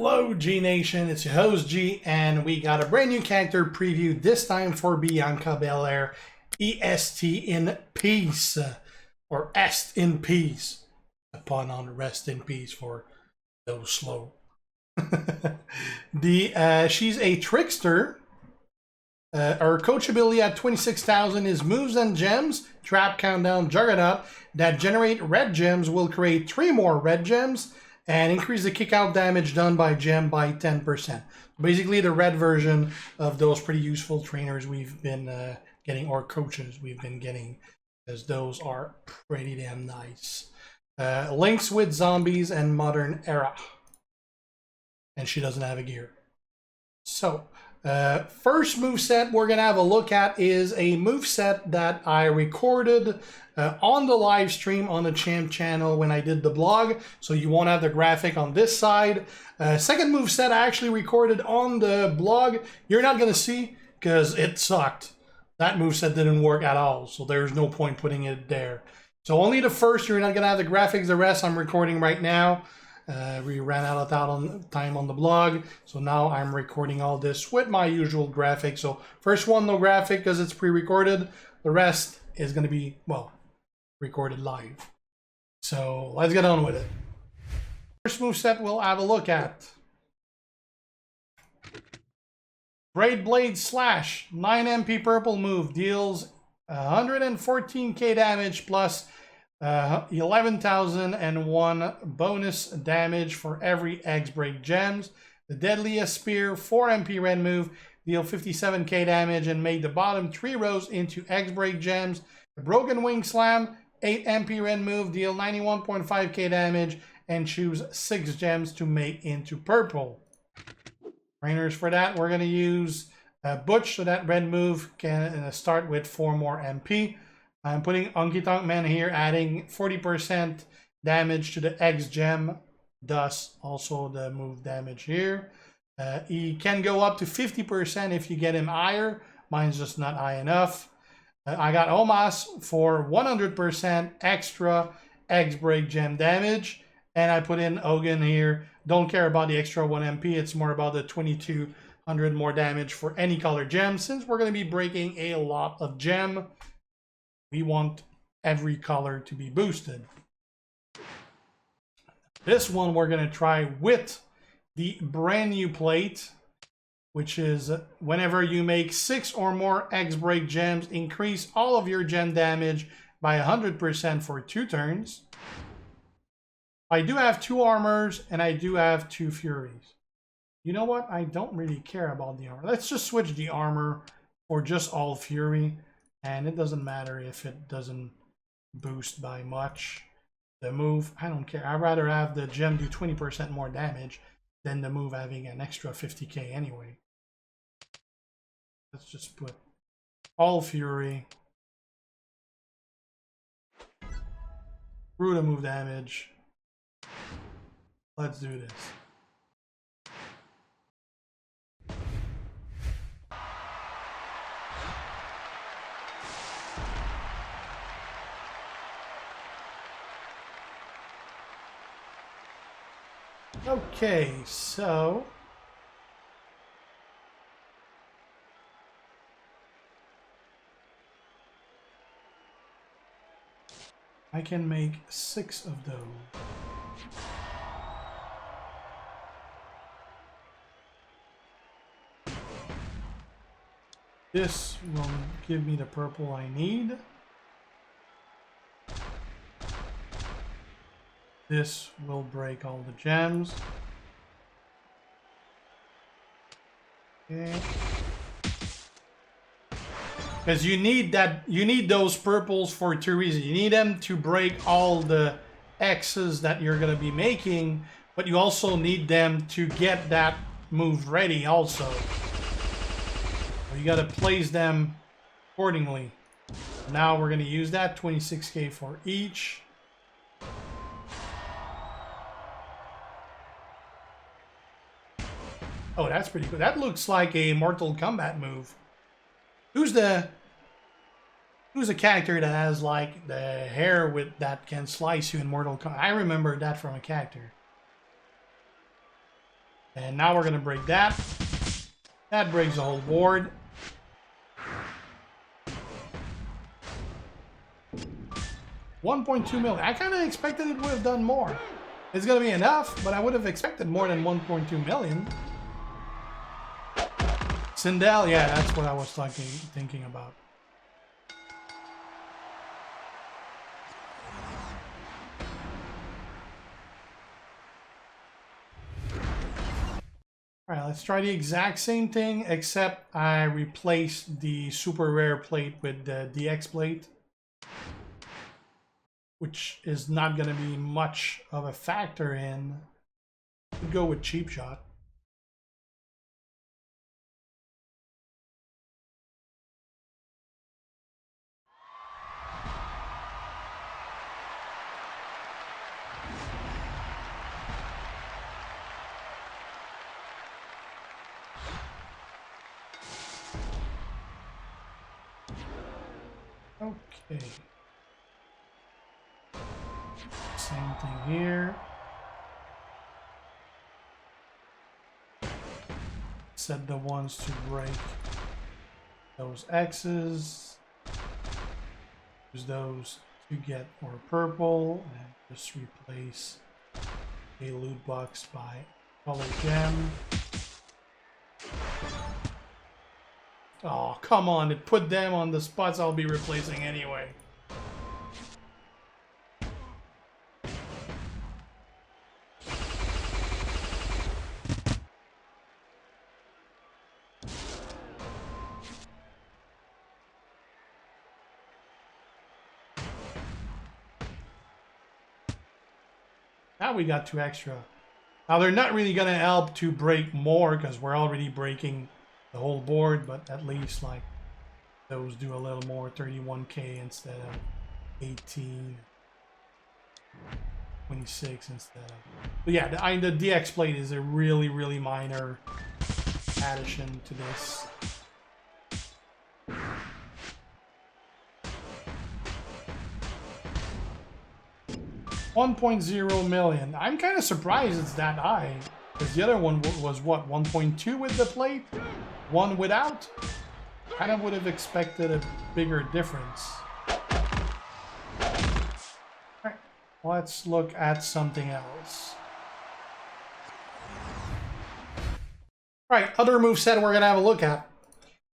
Hello G Nation, it's your host G, and we got a brand new character preview, this time for Bianca Belair, EST in peace, or est in peace, a pun on rest in peace for those slow. She's a trickster. Her coach ability at 26,000 is moves and gems, trap, countdown, juggernaut, that generate red gems will create 3 more red gems, and increase the kick-out damage done by gem by 10%. Basically, the red version of those pretty useful trainers we've been getting, or coaches we've been getting, because those are pretty damn nice. Links with zombies and modern era. And she doesn't have a gear. So, first moveset we're going to have a look at is a moveset that I recorded on the live stream on the Champ channel when I did the blog, so you won't have the graphic on this side. Second moveset I actually recorded on the blog. You're not going to see because it sucked. That moveset didn't work at all, so there's no point putting it there. So only the first, you're not going to have the graphics. The rest I'm recording right now. We ran out of time on the blog, so now I'm recording all this with my usual graphics. So first one, no graphic because it's pre-recorded. The rest is going to be, well, recorded live. So let's get on with it. First moveset we'll have a look at. Braid Blade Slash, 9 MP purple move, deals 114k damage plus 11,001 bonus damage for every X break gems. The Deadliest Spear, 4 MP red move, deal 57k damage and make the bottom 3 rows into X break gems. The Broken Wing Slam, 8 MP red move, deal 91.5k damage and choose 6 gems to make into purple. Trainers for that, we're going to use Butch, so that red move can start with 4 more MP. I'm putting Honky Tonk Man here, adding 40% damage to the X gem, thus also the move damage here. He can go up to 50% if you get him higher. Mine's just not high enough. I got Omas for 100% extra X break gem damage. And I put in Hogan here. Don't care about the extra 1 MP. It's more about the 2200 more damage for any color gem. Since we're going to be breaking a lot of gem, we want every color to be boosted. This one we're going to try with the brand new plate, which is whenever you make 6 or more X break gems, increase all of your gem damage by 100% for 2 turns. I do have 2 armors and I do have 2 furies. You know what? I don't really care about the armor. Let's just switch the armor for just all fury. And it doesn't matter if it doesn't boost by much. The move, I don't care. I'd rather have the gem do 20% more damage than the move having an extra 50k anyway. Let's just put all fury. Through the move damage. Let's do this. Okay, so I can make 6 of those. This will give me the purple I need. This will break all the gems. Okay. Because you need those purples for 2 reasons. You need them to break all the X's that you're going to be making, but you also need them to get that move ready also. So you got to place them accordingly. Now we're going to use that 26k for each. Oh, that's pretty good. That looks like a Mortal Kombat move. Who's the character that has like the hair with that can slice you in Mortal Kombat? I remember that from a character. And now we're going to break that. That breaks the whole board. $1.2 million. I kind of expected it would have done more. It's going to be enough, but I would have expected more than 1.2 million. Sindel, yeah, that's what I was thinking about. All right, let's try the exact same thing, except I replaced the super rare plate with the DX plate, which is not going to be much of a factor in. We'll go with cheap shot. Okay. Same thing here. Set the ones to break those X's. Use those to get more purple and just replace a loot box by color gem. Oh, come on, it put them on the spots I'll be replacing anyway. Now we got 2 extra. Now they're not really gonna help to break more because we're already breaking the whole board, but at least like those do a little more, 31k instead of 18, 26 instead of. But yeah, the DX plate is a really, really minor addition to this. $1.0 million. I'm kind of surprised it's that high, because the other one was what, 1.2 with the plate, 1 without. Kind of would have expected a bigger difference. All right, let's look at something else. All right, other moveset we're gonna have a look at.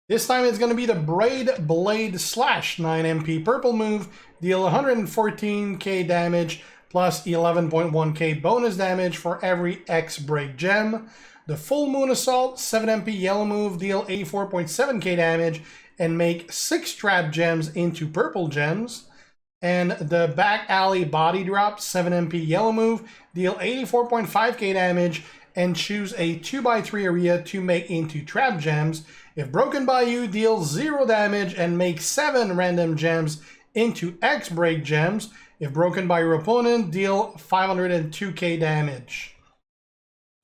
This time it's going to be the Braid Blade Slash 9MP purple move. Deal 114k damage plus 11.1k bonus damage for every X break gem. The Full Moon Assault 7MP yellow move. Deal 84.7k damage and make 6 trap gems into purple gems. And the Back Alley Body Drop 7MP yellow move. Deal 84.5k damage and choose a 2x3 area to make into trap gems. If broken by you, deal 0 damage and make 7 random gems into X break gems. If broken by your opponent, deal 502k damage.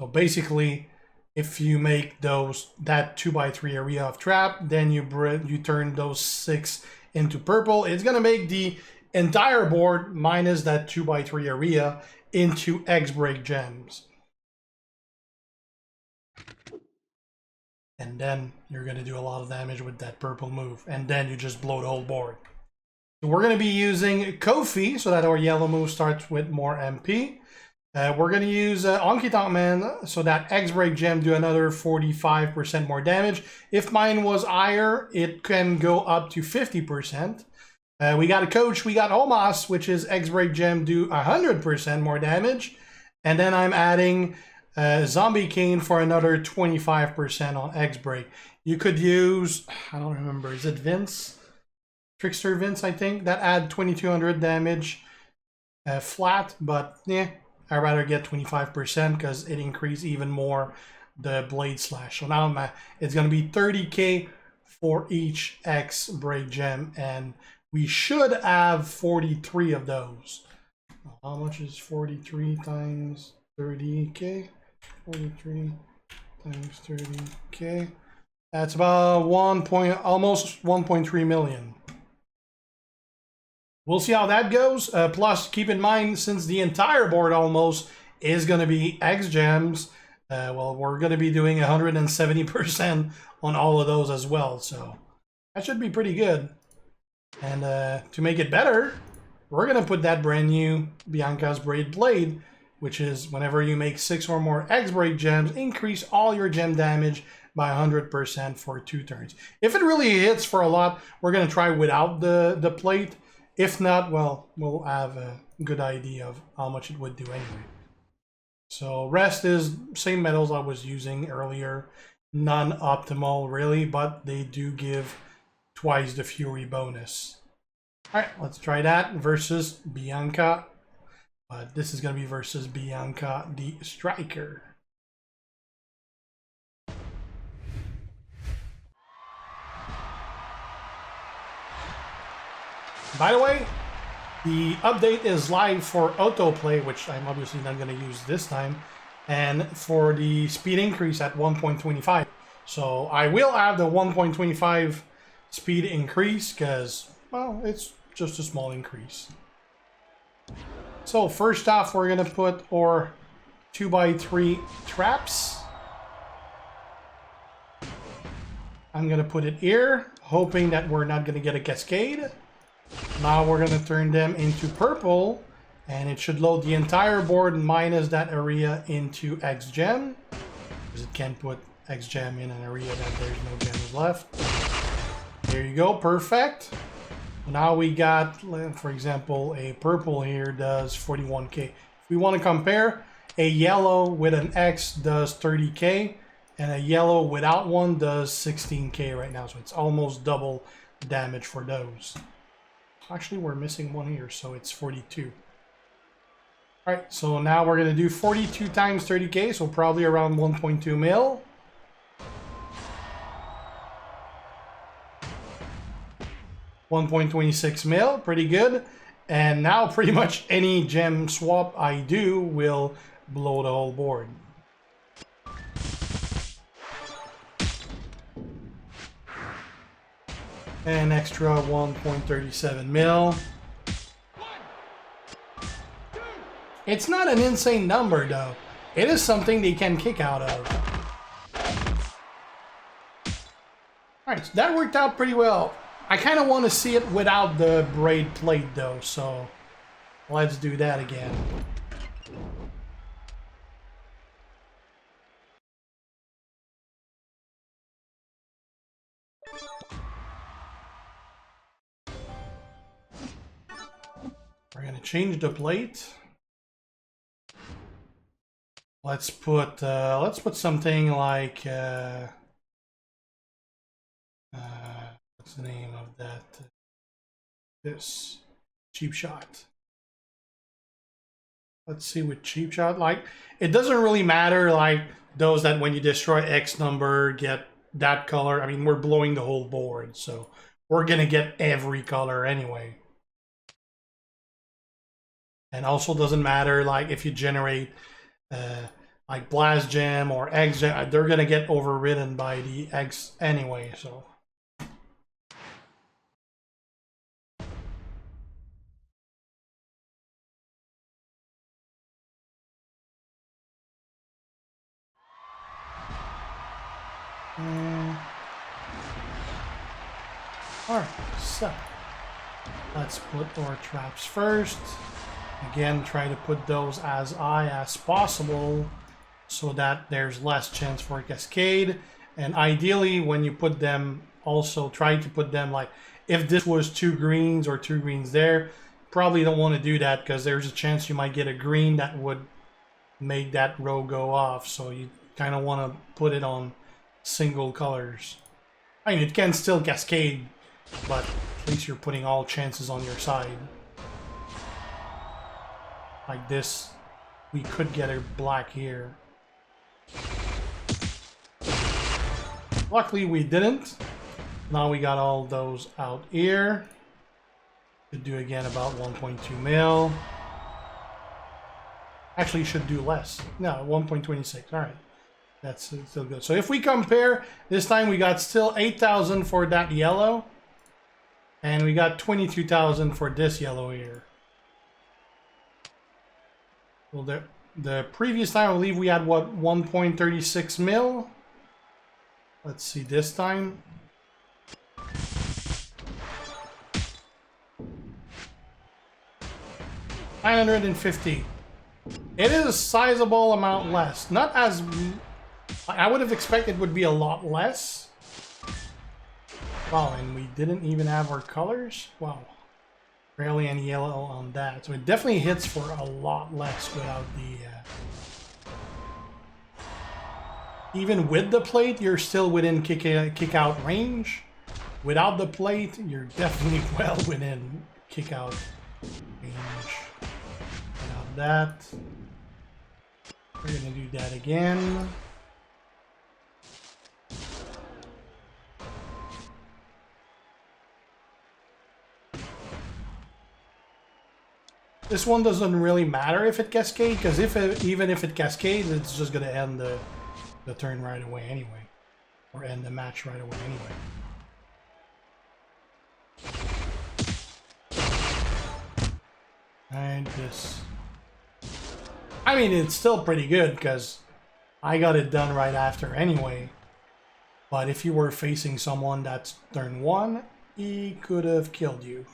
So basically, if you make that 2x3 area of trap, then you turn those 6 into purple. It's gonna make the entire board minus that 2x3 area into X break gems. And then you're going to do a lot of damage with that purple move. And then you just blow the whole board. So we're going to be using Kofi so that our yellow move starts with more MP. We're going to use Honky Tonk Man so that X Break Gem do another 45% more damage. If mine was higher, it can go up to 50%. We got a Coach, we got Omas, which is X Break Gem do 100% more damage. And then I'm adding Zombie Cane for another 25% on X Break. You could use, I don't remember, is it Vince? Trickster Vince, I think, that add 2200 damage flat, but yeah, I'd rather get 25% because it increased even more the Blade Slash. So now it's going to be 30k for each X Break Gem, and we should have 43 of those. How much is 43 times 30k? 43 times 30k. That's about almost 1.3 million. We'll see how that goes. Plus, keep in mind, since the entire board almost is going to be X gems, well, we're going to be doing 170% on all of those as well. So that should be pretty good. And to make it better, we're going to put that brand new Bianca's Braid Blade, which is whenever you make 6 or more X-Break gems, increase all your gem damage by 100% for 2 turns. If it really hits for a lot, we're going to try without the plate. If not, well, we'll have a good idea of how much it would do anyway. So rest is same metals I was using earlier. Non-optimal really, but they do give twice the fury bonus. Alright, let's try that versus Bianca. But this is going to be versus Bianca the Striker. By the way, the update is live for autoplay, which I'm obviously not going to use this time, and for the speed increase at 1.25. So I will have the 1.25 speed increase because, well, it's just a small increase. So first off, we're going to put our 2x3 traps. I'm going to put it here, hoping that we're not going to get a cascade. Now we're going to turn them into purple, and it should load the entire board minus that area into X gem, because it can't put X gem in an area that there's no gems left. There you go, perfect. Now we got, for example, a purple here does 41k. If we want to compare, a yellow with an X does 30k, and a yellow without one does 16k right now, so it's almost double damage for those. Actually, we're missing one here, so it's 42. Alright, so now we're going to do 42 times 30k, so probably around 1.2 mil. $1.26 mil, pretty good. And now pretty much any gem swap I do will blow the whole board. An extra 1.37 mil. It's not an insane number though. It is something they can kick out of. Alright, so that worked out pretty well. I kind of want to see it without the braid plate though, so let's do that again. We're going to change the plate. Let's put something like what's the name of that? This cheap shot. Let's see with cheap shot. Like, it doesn't really matter. Like those that when you destroy X number get that color. I mean, we're blowing the whole board, so we're gonna get every color anyway. And also doesn't matter like if you generate like blast gem or X gem, they're gonna get overridden by the X anyway. So. Alright, so let's put our traps first. Again, try to put those as high as possible so that there's less chance for a cascade. And ideally, when you put them, also try to put them like, if this was 2 greens or 2 greens there, probably don't want to do that because there's a chance you might get a green that would make that row go off. So you kind of want to put it on single colors. I mean, it can still cascade, but at least you're putting all chances on your side. Like this, we could get a black here. Luckily we didn't. Now we got all those out here. Should do again about 1.2 mil. Actually should do less. No, 1.26. Alright. That's still good. So if we compare, this time we got still 8,000 for that yellow. And we got 22,000 for this yellow here. Well, The previous time, I believe we had, what, 1.36 mil? Let's see this time. $950. It is a sizable amount less. Not as... I would have expected it would be a lot less. Wow, and we didn't even have our colors? Wow. Barely any yellow on that. So it definitely hits for a lot less without the... Even with the plate, you're still within kick-out range. Without the plate, you're definitely well within kick-out range. Without that, we're gonna do that again. This one doesn't really matter if it cascades, because even if it cascades, it's just gonna end the turn right away anyway, or end the match right away anyway. And this, I mean, it's still pretty good because I got it done right after anyway. But if you were facing someone that's turn 1, he could have killed you.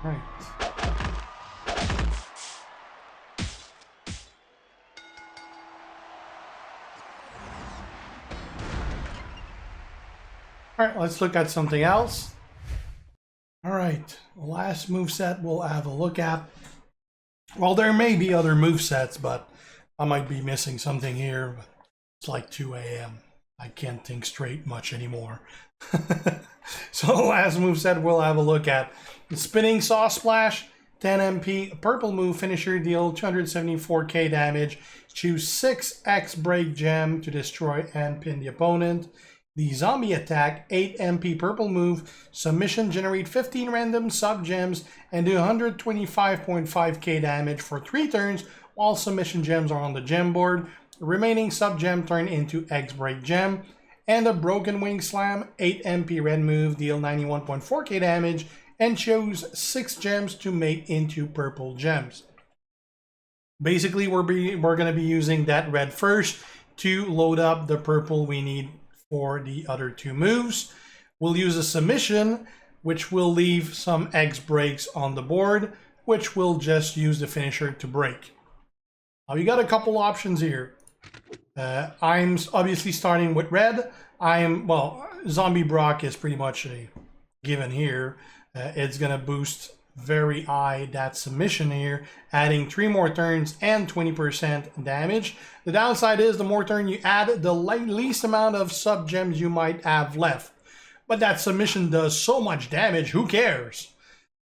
Right. Alright, let's look at something else. Alright, the last moveset we'll have a look at. Well, there may be other movesets, but I might be missing something here. It's like 2 a.m. I can't think straight much anymore. So the last moveset we'll have a look at. The Spinning Saw Splash, 10 MP, purple move, finisher, deal 274k damage. Choose 6 X break gem to destroy and pin the opponent. The Zombie Attack, 8 MP, purple move, submission, generate 15 random sub gems and do 125.5k damage for 3 turns while submission gems are on the gem board. The remaining sub gem turn into X break gem. And a Broken Wing Slam, 8 MP red move, deal 91.4k damage, and choose 6 gems to make into purple gems. Basically, we're going to be using that red first to load up the purple we need for the other 2 moves. We'll use a submission, which will leave some X breaks on the board, which we'll just use the finisher to break. Now, you got a couple options here. I'm obviously starting with red. Well, Zombie Brock is pretty much a given here. It's gonna boost very high that submission here, adding 3 more turns and 20% damage. The downside is the more turn you add, the least amount of sub gems you might have left. But that submission does so much damage, who cares?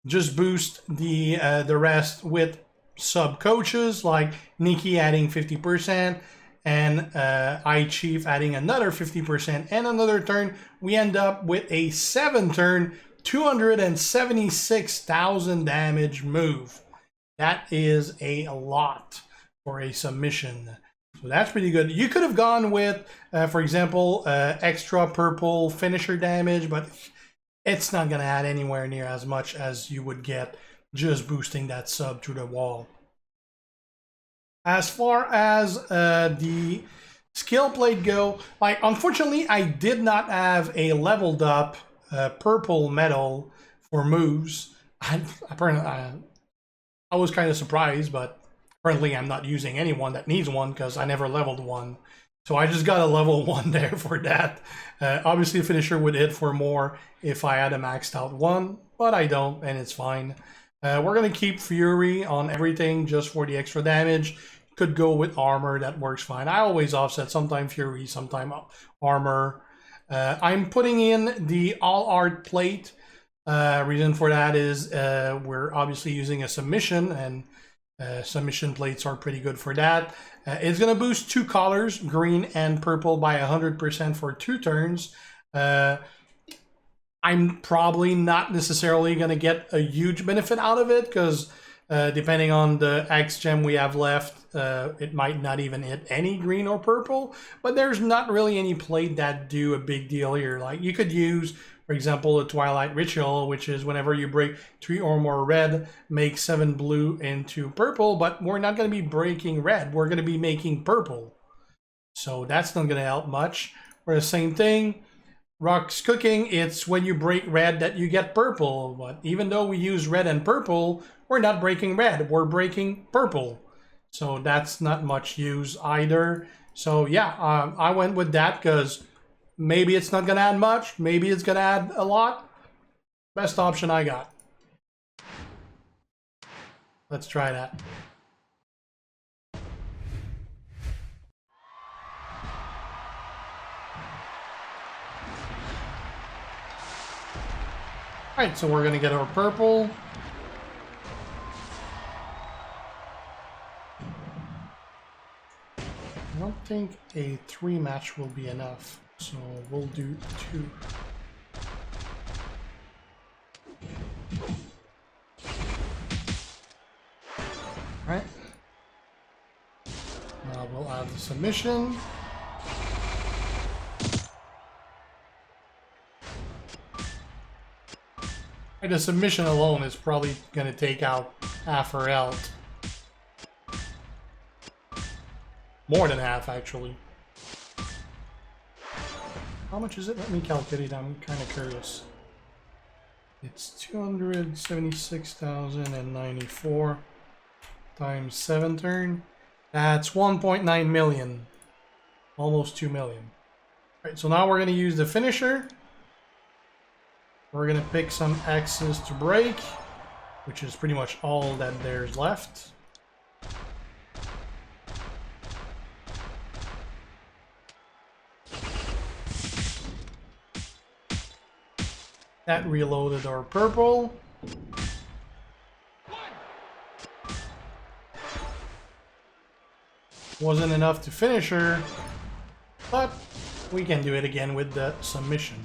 Just boost the rest with sub coaches like Nikki adding 50%. And iChief adding another 50% and another turn. We end up with a 7-turn, 276,000 damage move. That is a lot for a submission. So that's pretty good. You could have gone with, for example, extra purple finisher damage, but it's not going to add anywhere near as much as you would get just boosting that sub to the wall. As far as the skill plate go, like, unfortunately, I did not have a leveled up purple medal for moves. I was kind of surprised, but apparently I'm not using anyone that needs one because I never leveled one. So I just got a level 1 there for that. Obviously, the finisher would hit for more if I had a maxed out one, but I don't, and it's fine. We're going to keep Fury on everything just for the extra damage. Could go with armor, that works fine. I always offset, sometime Fury, sometime armor. I'm putting in the all art plate. Reason for that is we're obviously using a submission, and submission plates are pretty good for that. It's going to boost 2 colors, green and purple, by 100% for 2 turns. I'm probably not necessarily going to get a huge benefit out of it because Depending on the X gem we have left, it might not even hit any green or purple, but there's not really any plate that do a big deal here. Like you could use, for example, the Twilight Ritual, which is whenever you break 3 or more red, make 7 blue into purple, but we're not going to be breaking red, we're going to be making purple. So that's not going to help much. Or the same thing, Rock's Cooking, it's when you break red that you get purple, but even though we use red and purple, we're not breaking red, we're breaking purple. So that's not much use either. So yeah, I went with that because maybe it's not gonna add much, maybe it's gonna add a lot. Best option I got. Let's try that. Alright, so we're gonna get our purple. I don't think a 3 match will be enough, so we'll do 2. Alright. Now we'll add the submission. The submission alone is probably going to take out half her health. More than half, actually. How much is it? Let me calculate. I'm kind of curious. It's 276,094 times 7 turn. That's 1.9 million. Almost 2 million. Alright, so now we're going to use the finisher. We're going to pick some X's to break, which is pretty much all that there's left. That reloaded our purple. Wasn't enough to finish her, but we can do it again with the submission.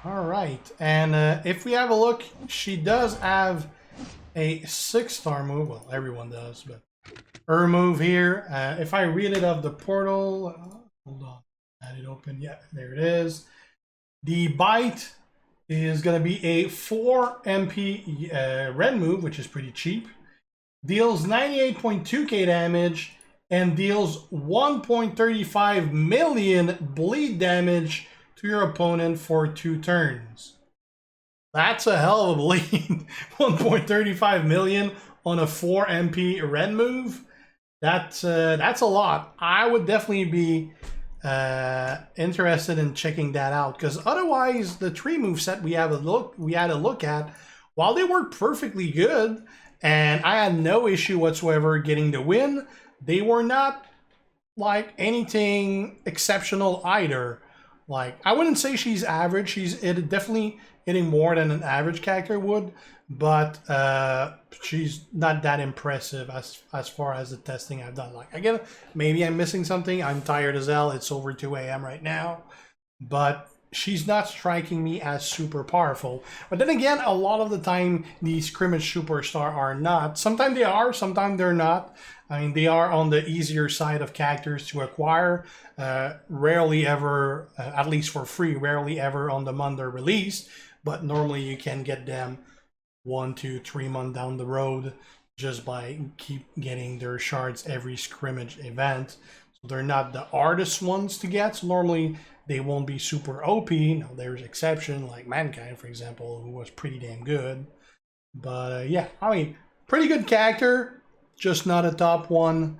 All right, and if we have a look, she does have a 6-star move. Well, everyone does, but her move here, if I read it off the portal, hold on, had it open. Yeah, there it is. The bite is going to be a 4 MP red move, which is pretty cheap. Deals 98.2k damage and deals 1.35 million bleed damage to your opponent for 2 turns. That's a hell of a bleed. 1.35 million on a 4 MP red move. That's a lot. I would definitely be interested in checking that out, because otherwise the 3 moveset we had a look at, while they were perfectly good and I had no issue whatsoever getting the win, they were not like anything exceptional either. Like, I wouldn't say she's average. She's definitely hitting more than an average character would, but she's not that impressive as far as the testing I've done. Like, again, maybe I'm missing something. I'm tired as hell. It's over 2 a.m. right now, but she's not striking me as super powerful. But then again, a lot of the time, the scrimmage superstar are not. Sometimes they are, sometimes they're not. I mean, they are on the easier side of characters to acquire. Rarely ever, at least for free, rarely ever on the month they're released. But normally you can get them 1, 2, 3 months down the road just by keep getting their shards every scrimmage event. So they're not the hardest ones to get. So normally they won't be super OP. Now, there's exception like Mankind, for example, who was pretty damn good. But yeah, I mean, pretty good character, just not a top one.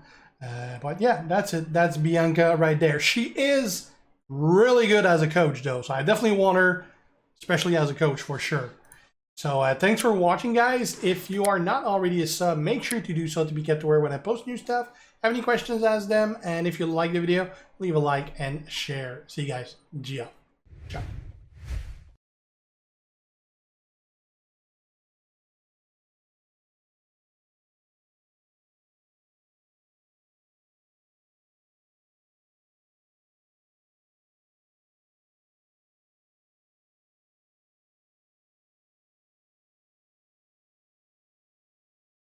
But yeah, that's it. That's Bianca right there. She is really good as a coach, though. So I definitely want her, especially as a coach, for sure. So thanks for watching, guys. If you are not already a sub, make sure to do so to be kept aware when I post new stuff. Have any questions, ask them. And if you like the video, leave a like and share. See you guys. Ciao.